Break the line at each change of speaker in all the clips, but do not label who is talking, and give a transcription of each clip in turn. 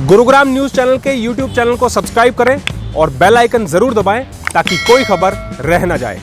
Gurugram news channel के YouTube channel को subscribe करें और बेल आइकन जरूर दबाएं ताकि कोई खबर रह न जाए।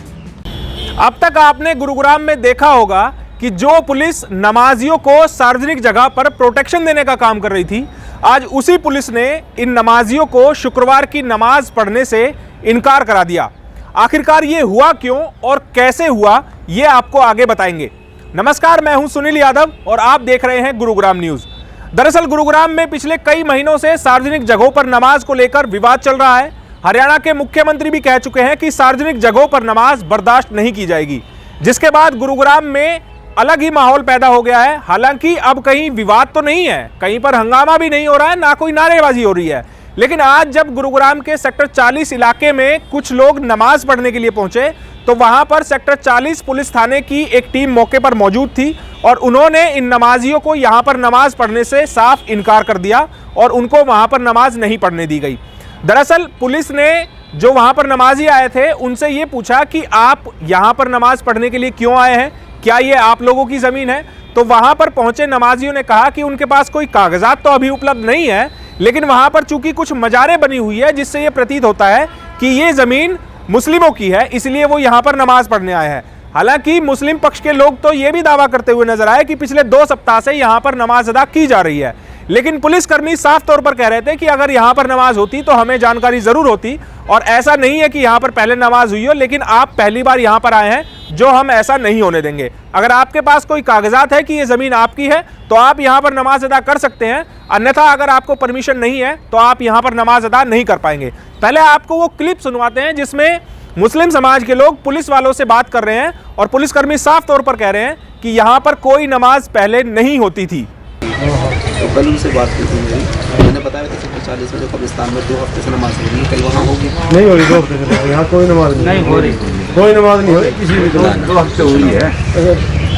अब तक आपने गुरुग्राम में देखा होगा कि जो पुलिस नमाजियों को सार्वजनिक जगह पर प्रोटेक्शन देने का काम कर रही थी, आज उसी पुलिस ने इन नमाजियों को शुक्रवार की नमाज पढ़ने से इनकार करा दिया। आखिरकार ये हुआ क्यों और कैसे हुआ, ये आपको आगे बताएंगे। नमस्कार, मैं हूं सुनील यादव और आप देख रहे हैं गुरुग्राम न्यूज। दरअसल गुरुग्राम में पिछले कई महीनों से सार्वजनिक जगहों पर नमाज को लेकर विवाद चल रहा है। हरियाणा के मुख्यमंत्री भी कह चुके हैं कि सार्वजनिक जगहों पर नमाज बर्दाश्त नहीं की जाएगी, जिसके बाद गुरुग्राम में अलग ही माहौल पैदा हो गया है। हालांकि अब कहीं विवाद तो नहीं है, कहीं पर हंगामा भी नहीं हो रहा है, ना कोई नारेबाजी हो रही है। लेकिन आज जब गुरुग्राम के सेक्टर 40 इलाके में कुछ लोग नमाज पढ़ने के लिए पहुंचे तो वहां पर सेक्टर 40 पुलिस थाने की एक टीम मौके पर मौजूद थी और उन्होंने इन नमाजियों को यहां पर नमाज पढ़ने से साफ इनकार कर दिया और उनको वहां पर नमाज नहीं पढ़ने दी गई। दरअसल पुलिस ने जो वहां पर नमाजी आए थे उनसे ये पूछा कि आप यहां पर नमाज पढ़ने के लिए क्यों आए हैं, क्या ये आप लोगों की ज़मीन है? तो वहां पर पहुंचे नमाजियों ने कहा कि उनके पास कोई कागजात तो अभी उपलब्ध नहीं है, लेकिन वहां पर चूंकि कुछ मजारें बनी हुई है जिससे ये प्रतीत होता है कि ये ज़मीन मुस्लिमों की है, इसलिए वो यहां पर नमाज पढ़ने आए हैं। हालांकि मुस्लिम पक्ष के लोग तो ये भी दावा करते हुए नजर आए कि पिछले 2 सप्ताह से यहां पर नमाज अदा की जा रही है, लेकिन पुलिसकर्मी साफ तौर पर कह रहे थे कि अगर यहां पर नमाज होती तो हमें जानकारी जरूर होती और ऐसा नहीं है कि यहां पर पहले नमाज हुई हो, लेकिन आप पहली बार यहां पर आए हैं, जो हम ऐसा नहीं होने देंगे। अगर आपके पास कोई कागजात है कि ये जमीन आपकी है तो आप यहां पर नमाज अदा कर सकते हैं, अन्यथा अगर आपको परमिशन नहीं है तो आप यहां पर नमाज अदा नहीं कर पाएंगे। पहले आपको वो क्लिप सुनवाते हैं जिसमें मुस्लिम समाज के लोग पुलिस वालों से बात कर रहे हैं और पुलिसकर्मी साफ तौर पर कह रहे हैं कि यहां पर कोई नमाज पहले नहीं होती थी।
तो कल उनसे बात की थी मेरी, मैंने बताया था सेक्टर 40 में जो कब्रिस्तान में 2 हफ्ते से नमाज हो रही है, कल वहाँ होगी
नहीं हो रही। 2 हफ्ते से यहाँ कोई नमाज नहीं हो रही, कोई नमाज नहीं हो रही किसी भी।
2 हफ्ते हुई है।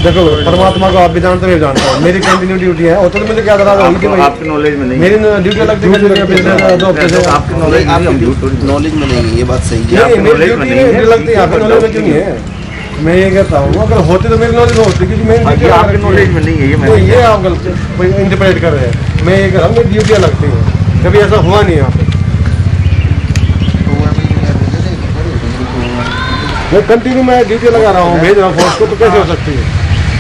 देखो परमात्मा को आप भी जानते हो, जानते हो मेरी कंटिन्यू ड्यूटी है और तो मुझे क्या दराज होगी कि
आपकी नॉलेज में नहीं,
मेरी ड्यूटी लगती है 2 हफ्ते से।
आपकी नॉलेज में नहीं है, ये बात सही है।
मेरी ड्यूटी लगती है, आपकी नॉलेज में क्यों नहीं है? मैं ये कहता हूँ अगर होती तो मेरी नॉलेज में होती, क्योंकि मेरी ड्यूटी
आपकी नॉलेज में नहीं है।
ये आप गलत इंटरप्रेट कर रहे हैं। मैं ये कह रहा हूँ मेरी ड्यूटियाँ लगती हैं, कभी ऐसा हुआ नहीं यहाँ पे। मैं कंटिन्यू मैं ड्यूटी लगा रहा हूँ, भेज रहा हूँ फोर्स को, तो कैसे हो सकती है?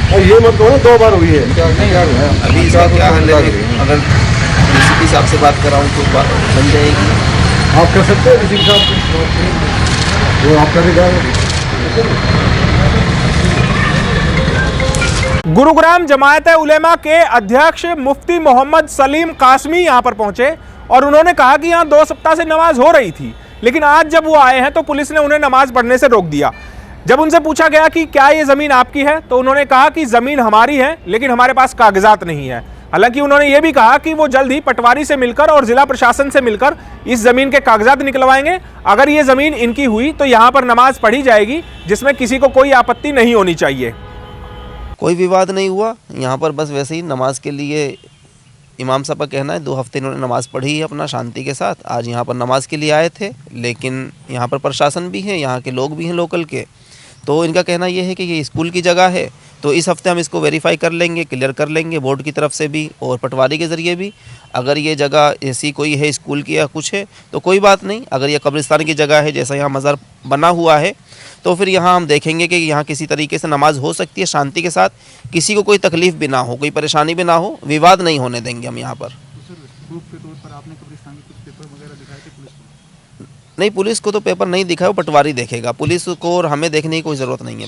और ये मत कहो 2 बार हुई है।
अभी इसका क्या हल है? अगर डीसीपी साहब से बात कराऊँ तो बात बन जाएगी।
आप कर सकते हैं डीसीपी साहब से, वो आपका अधिकार है।
गुरुग्राम जमायत उलेमा के अध्यक्ष मुफ्ती मोहम्मद सलीम कासमी यहां पर पहुंचे और उन्होंने कहा कि यहां 2 सप्ताह से नमाज हो रही थी, लेकिन आज जब वो आए हैं तो पुलिस ने उन्हें नमाज पढ़ने से रोक दिया। जब उनसे पूछा गया कि क्या ये ज़मीन आपकी है तो उन्होंने कहा कि ज़मीन हमारी है, लेकिन हमारे पास कागजात नहीं है। हालांकि उन्होंने ये भी कहा कि वो जल्द ही पटवारी से मिलकर और जिला प्रशासन से मिलकर इस ज़मीन के कागजात निकलवाएंगे। अगर ये ज़मीन इनकी हुई तो यहाँ पर नमाज पढ़ी जाएगी, जिसमें किसी को कोई आपत्ति नहीं होनी चाहिए।
कोई विवाद नहीं हुआ यहाँ पर, बस वैसे ही नमाज के लिए इमाम साहब का कहना है 2 हफ्ते इन्होंने नमाज़ पढ़ी है अपना शांति के साथ। आज यहाँ पर नमाज के लिए आए थे, लेकिन यहाँ पर प्रशासन भी है, यहाँ के लोग भी हैं लोकल के, तो इनका कहना ये है कि ये स्कूल की जगह है, तो इस हफ्ते हम इसको वेरीफाई कर लेंगे, क्लियर कर लेंगे बोर्ड की तरफ से भी और पटवारी के ज़रिए भी। अगर ये जगह ऐसी कोई है स्कूल की या कुछ है तो कोई बात नहीं। अगर ये कब्रिस्तान की जगह है, जैसा यहाँ मज़ार बना हुआ है, तो फिर यहाँ हम देखेंगे कि यहाँ किसी तरीके से नमाज हो सकती है शांति के साथ, किसी को कोई तकलीफ़ भी ना हो, कोई परेशानी भी ना हो, विवाद नहीं होने देंगे हम यहाँ पर। नहीं, पुलिस को तो पेपर नहीं दिखा है, वो पटवारी देखेगा। पुलिस को और हमें देखने की कोई ज़रूरत नहीं है।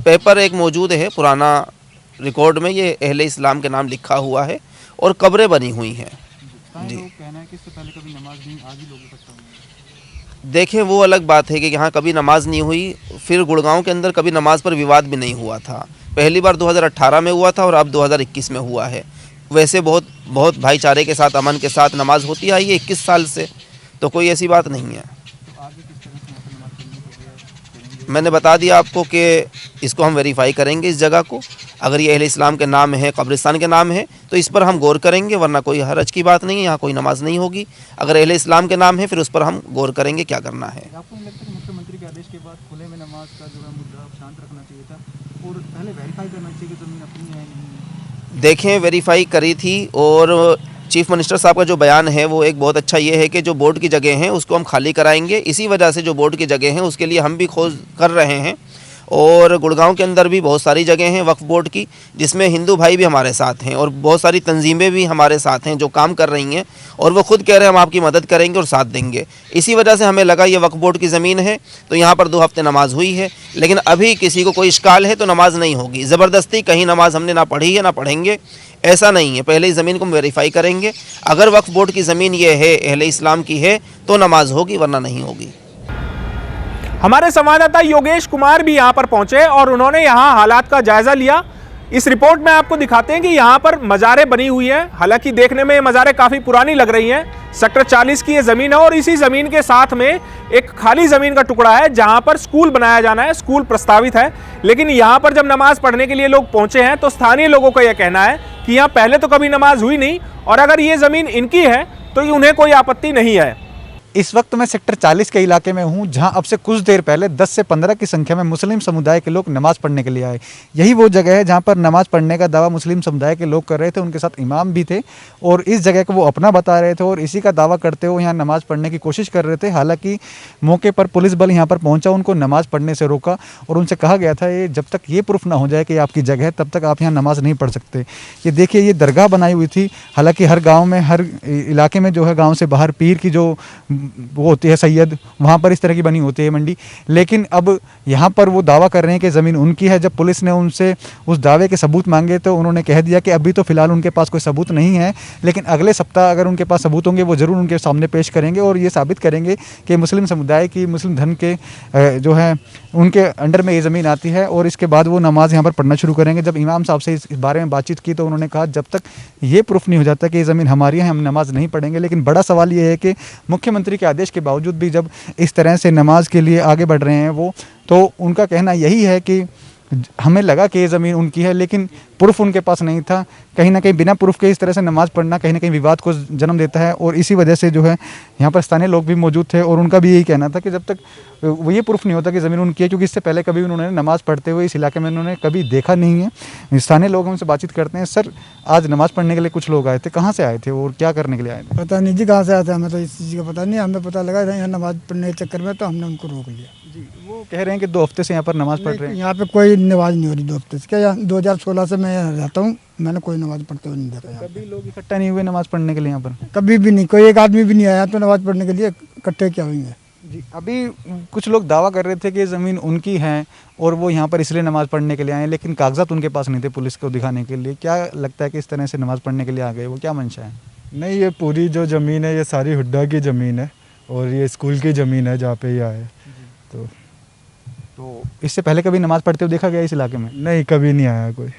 पेपर एक मौजूद है पुराना रिकॉर्ड में, ये अहले इस्लाम के नाम लिखा हुआ है और कब्रें बनी हुई हैं जी। देखें, वो अलग बात है कि यहाँ कभी नमाज नहीं हुई, फिर गुड़गांव के अंदर कभी नमाज पर विवाद भी नहीं हुआ था। पहली बार 2018 में हुआ था और अब 2021 में हुआ है। वैसे बहुत भाईचारे के साथ, अमन के साथ नमाज होती आई है 21 साल से, तो कोई ऐसी बात नहीं है। मैंने बता दिया आपको कि इसको हम वेरीफाई करेंगे इस जगह को। अगर ये अहले इस्लाम के नाम है, कब्रिस्तान के नाम है, तो इस पर हम गौर करेंगे, वरना कोई हरज की बात नहीं है, यहाँ कोई नमाज नहीं होगी। अगर अहले इस्लाम के नाम है फिर उस पर हम गौर करेंगे क्या करना है।
आपको नहीं लगता कि मुख्यमंत्री के आदेश के बाद खुले में नमाज का जो है मुद्दा शांत रखना चाहिए था और पहले वेरीफाई करना चाहिए कि ज़मीन अपनी है नहीं है?
देखें, वेरीफाई करी थी और चीफ मिनिस्टर साहब का जो बयान है वो एक बहुत अच्छा ये है कि जो बोर्ड की जगह हैं उसको हम खाली कराएंगे। इसी वजह से जो बोर्ड की जगह हैं उसके लिए हम भी खोज कर रहे हैं। और गुड़गांव के अंदर भी बहुत सारी जगह हैं वक्फ बोर्ड की, जिसमें हिंदू भाई भी हमारे साथ हैं और बहुत सारी तंजीमें भी हमारे साथ हैं जो काम कर रही हैं, और वो खुद कह रहे हैं हम आपकी मदद करेंगे और साथ देंगे। इसी वजह से हमें लगा ये वक्फ बोर्ड की ज़मीन है तो यहाँ पर 2 हफ्ते नमाज हुई है, लेकिन अभी किसी को कोई इश्काल है तो नमाज नहीं होगी। ज़बरदस्ती कहीं नमाज हमने ना पढ़ी है ना पढ़ेंगे, ऐसा नहीं है। पहले इस ज़मीन को हम वेरीफाई करेंगे, अगर वक्फ बोर्ड की ज़मीन ये है, अहले इस्लाम की है, तो नमाज होगी, वरना नहीं होगी।
हमारे संवाददाता योगेश कुमार भी यहां पर पहुंचे और उन्होंने यहां हालात का जायजा लिया। इस रिपोर्ट में आपको दिखाते हैं कि यहां पर मज़ारें बनी हुई हैं। हालांकि देखने में ये मज़ारें काफ़ी पुरानी लग रही हैं। सेक्टर 40 की ये ज़मीन है और इसी ज़मीन के साथ में एक खाली ज़मीन का टुकड़ा है जहां पर स्कूल बनाया जाना है, स्कूल प्रस्तावित है। लेकिन यहां पर जब नमाज पढ़ने के लिए लोग पहुंचे हैं तो स्थानीय लोगों का यह कहना है कि यहाँ पहले तो कभी नमाज हुई नहीं, और अगर ये ज़मीन इनकी है तो उन्हें कोई आपत्ति नहीं है।
इस वक्त मैं सेक्टर 40 के इलाके में हूं, जहां अब से कुछ देर पहले 10 से 15 की संख्या में मुस्लिम समुदाय के लोग नमाज़ पढ़ने के लिए आए। यही वो जगह है जहां पर नमाज़ पढ़ने का दावा मुस्लिम समुदाय के लोग कर रहे थे, उनके साथ इमाम भी थे और इस जगह को वो अपना बता रहे थे और इसी का दावा करते हुए यहाँ नमाज़ पढ़ने की कोशिश कर रहे थे। हालांकि मौके पर पुलिस बल यहाँ पर पहुँचा, उनको नमाज़ पढ़ने से रोका और उनसे कहा गया था ये जब तक ये प्रूफ ना हो जाए कि आपकी जगह है तब तक आप यहाँ नमाज़ नहीं पढ़ सकते। ये देखिए, ये दरगाह बनाई हुई थी। हालाँकि हर गाँव में, हर इलाके में जो है गाँव से बाहर पीर की जो वो होती है सैयद, वहाँ पर इस तरह की बनी होती है मंडी। लेकिन अब यहाँ पर वो दावा कर रहे हैं कि ज़मीन उनकी है। जब पुलिस ने उनसे उस दावे के सबूत मांगे तो उन्होंने कह दिया कि अभी तो फ़िलहाल उनके पास कोई सबूत नहीं है, लेकिन अगले सप्ताह अगर उनके पास सबूत होंगे वो ज़रूर उनके सामने पेश करेंगे और ये साबित करेंगे कि मुस्लिम समुदाय की, मुस्लिम धर्म के जो है उनके अंडर में ये ज़मीन आती है। और इसके बाद वो नमाज़ यहाँ पर पढ़ना शुरू करेंगे। जब इमाम साहब से इस बारे में बातचीत की तो उन्होंने कहा जब तक ये प्रूफ नहीं हो जाता कि ये ज़मीन हमारी है हम नमाज़ नहीं पढ़ेंगे। लेकिन बड़ा सवाल ये है कि मुख्यमंत्री के आदेश के बावजूद भी जब इस तरह से नमाज के लिए आगे बढ़ रहे हैं वो, तो उनका कहना यही है कि हमें लगा कि ये ज़मीन उनकी है लेकिन प्रूफ उनके पास नहीं था। कहीं ना कहीं बिना प्रूफ के इस तरह से नमाज़ पढ़ना कहीं ना कहीं विवाद को जन्म देता है और इसी वजह से जो है यहाँ पर स्थानीय लोग भी मौजूद थे और उनका भी यही कहना था कि जब तक वो ये प्रूफ नहीं होता कि ज़मीन उनकी है, क्योंकि इससे पहले कभी उन्होंने नमाज़ पढ़ते हुए इस इलाके में उन्होंने कभी देखा नहीं है। स्थानीय लोग हमसे बातचीत करते हैं। सर, आज नमाज़ पढ़ने के लिए कुछ लोग आए थे, कहाँ से आए थे और क्या करने के लिए आए थे?
पता नहीं जी कहाँ से आया था, हमें तो इस चीज़ का पता नहीं। हमें पता लगा था यहाँ नमाज़ पढ़ने के चक्कर में, तो हमने उनको रोक लिया
जी। वो कह रहे हैं कि 2 हफ्ते से यहाँ पर नमाज़ पढ़ रहे हैं।
यहाँ पे कोई नमाज नहीं हो रही 2 हफ्ते से। क्या यहाँ 2016 से मैं यहाँ रहता हूँ, मैंने कोई नमाज़ पढ़ते हुए नहीं देखा यहाँ।
कभी लोग इकट्ठा नहीं हुए नमाज़ पढ़ने के लिए यहाँ पर?
कभी भी नहीं, कोई एक आदमी भी नहीं आया तो नमाज़ पढ़ने के लिए इकट्ठे क्या हुए
जी। अभी कुछ लोग दावा कर रहे थे कि ज़मीन उनकी है और वो यहाँ पर इसलिए नमाज़ पढ़ने के लिए आए, लेकिन कागजात उनके पास नहीं थे पुलिस को दिखाने के लिए। क्या लगता है कि इस तरह से नमाज़ पढ़ने के लिए आ गए, वो क्या मंशा है?
नहीं, ये पूरी जो ज़मीन है ये सारी हुड्डा की ज़मीन है और ये स्कूल की ज़मीन है जहाँ पे ये आए।
तो इससे पहले कभी नमाज़ पढ़ते हुए देखा गया इस इलाके में?
नहीं, कभी नहीं आया कोई।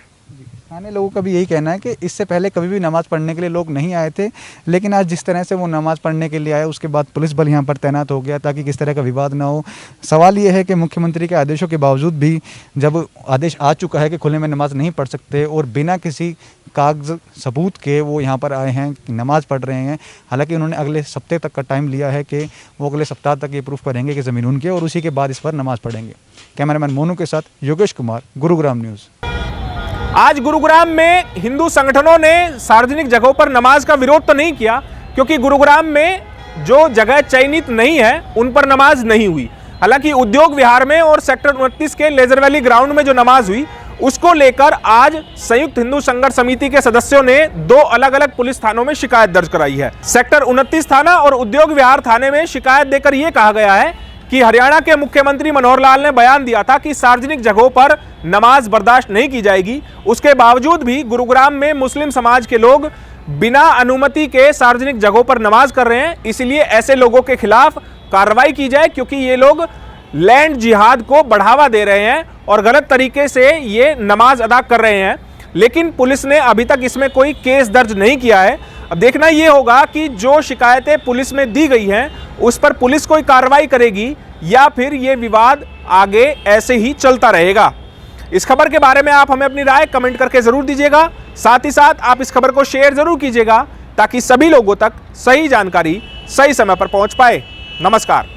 स्थानीय लोगों का भी यही कहना है कि इससे पहले कभी भी नमाज़ पढ़ने के लिए लोग नहीं आए थे, लेकिन आज जिस तरह से वो नमाज़ पढ़ने के लिए आए उसके बाद पुलिस बल यहाँ पर तैनात हो गया ताकि किस तरह का विवाद ना हो। सवाल ये है कि मुख्यमंत्री के आदेशों के बावजूद भी जब आदेश आ चुका है कि खुले में नमाज़ नहीं पढ़ सकते और बिना किसी कागज सबूत के वो यहाँ पर आए हैं, नमाज़ पढ़ रहे हैं। हालांकि उन्होंने अगले सप्ताह तक का टाइम लिया है कि वो अगले सप्ताह तक ये प्रूफ करेंगे कि ज़मीन उनकी है और उसी के बाद इस पर नमाज़ पढ़ेंगे। कैमरामैन मोनू के साथ योगेश कुमार, गुरुग्राम न्यूज़।
आज गुरुग्राम में हिंदू संगठनों ने सार्वजनिक जगहों पर नमाज का विरोध तो नहीं किया, क्योंकि गुरुग्राम में जो जगह चयनित नहीं है उन पर नमाज नहीं हुई। हालांकि उद्योग विहार में और सेक्टर 29 के लेजर वैली ग्राउंड में जो नमाज हुई उसको लेकर आज संयुक्त हिंदू संघर्ष समिति के सदस्यों ने 2 अलग अलग पुलिस थानों में शिकायत दर्ज कराई है। सेक्टर 29 थाना और उद्योग विहार थाने में शिकायत देकर यह कहा गया है कि हरियाणा के मुख्यमंत्री मनोहर लाल ने बयान दिया था कि सार्वजनिक जगहों पर नमाज बर्दाश्त नहीं की जाएगी। उसके बावजूद भी गुरुग्राम में मुस्लिम समाज के लोग बिना अनुमति के सार्वजनिक जगहों पर नमाज कर रहे हैं। इसलिए ऐसे लोगों के खिलाफ कार्रवाई की जाए, क्योंकि ये लोग लैंड जिहाद को बढ़ावा दे रहे हैं और गलत तरीके से ये नमाज अदा कर रहे हैं। लेकिन पुलिस ने अभी तक इसमें कोई केस दर्ज नहीं किया है। अब देखना यह होगा कि जो शिकायतें पुलिस में दी गई हैं उस पर पुलिस कोई कार्रवाई करेगी या फिर ये विवाद आगे ऐसे ही चलता रहेगा। इस खबर के बारे में आप हमें अपनी राय कमेंट करके जरूर दीजिएगा। साथ ही साथ आप इस खबर को शेयर जरूर कीजिएगा ताकि सभी लोगों तक सही जानकारी सही समय पर पहुंच पाए। नमस्कार।